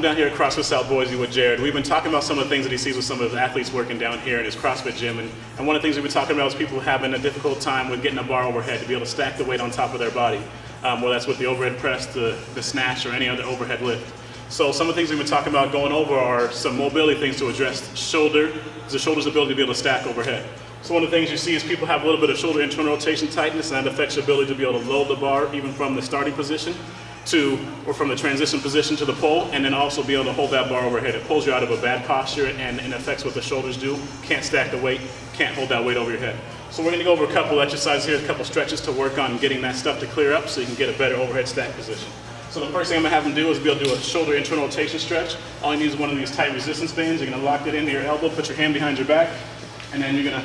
I'm down here at CrossFit South Boise with Jared. We've been talking about some of the things that he sees with some of his athletes working down here in his CrossFit gym. And one of the things we've been talking about is people having a difficult time with getting a bar overhead to be able to stack the weight on top of their body. Whether that's with the overhead press, the snatch, or any other overhead lift. So some of the things we've been talking about going over are some mobility things to address the shoulder's ability to be able to stack overhead. So one of the things you see is people have a little bit of shoulder internal rotation tightness, and that affects your ability to be able to load the bar even from the starting position or from the transition position to the pull, and then also be able to hold that bar overhead. It pulls you out of a bad posture and affects what the shoulders do. Can't stack the weight, can't hold that weight over your head. So we're gonna go over a couple exercises here, a couple stretches to work on getting that stuff to clear up so you can get a better overhead stack position. So the first thing I'm gonna have them do is be able to do a shoulder internal rotation stretch. All you need is one of these tight resistance bands. You're gonna lock it into your elbow, put your hand behind your back, and then you're gonna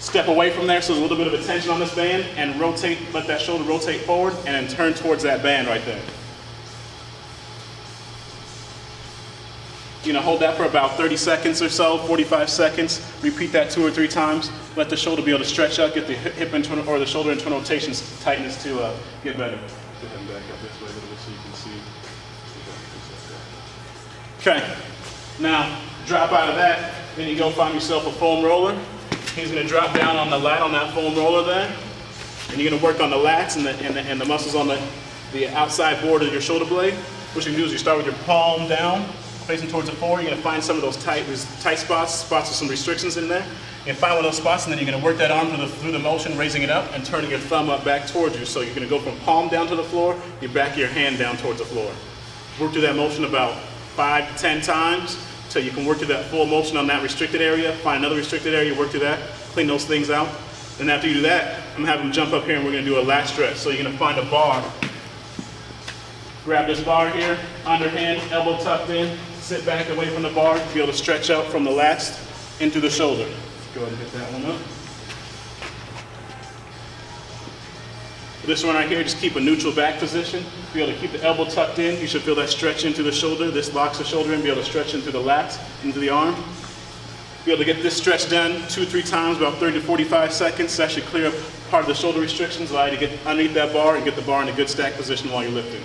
step away from there, so there's a little bit of a tension on this band, and rotate, let that shoulder rotate forward, and then turn towards that band right there. You're gonna hold that for about 30 seconds or so, 45 seconds. Repeat that 2 or 3 times. Let the shoulder be able to stretch out, get the hip internal or the shoulder internal rotation tightness to get better. Go ahead and back up this way a little bit so you can see. Okay, now drop out of that, then you go find yourself a foam roller. He's going to drop down on the lat on that foam roller there, and you're going to work on the lats and the muscles on the outside board of your shoulder blade. What you can do is you start with your palm down, facing towards the floor. You're going to find some of those tight spots with some restrictions in there. And find one of those spots, and then you're going to work that arm through the motion, raising it up and turning your thumb up back towards you. So you're going to go from palm down to the floor, your back of your hand down towards the floor. Work through that motion about 5 to 10 times. So you can work through that full motion on that restricted area, find another restricted area, work through that, clean those things out. Then after you do that, I'm gonna have them jump up here and we're gonna do a lat stretch. So you're gonna find a bar. Grab this bar here, underhand, elbow tucked in, sit back away from the bar, be able to stretch out from the lats into the shoulder. Go ahead and hit that one up. For this one right here, just keep a neutral back position. Be able to keep the elbow tucked in. You should feel that stretch into the shoulder. This locks the shoulder in. Be able to stretch into the lats, into the arm. Be able to get this stretch done 2 or 3 times, about 30 to 45 seconds. That should clear up part of the shoulder restrictions, allow you to get underneath that bar and get the bar in a good stack position while you're lifting.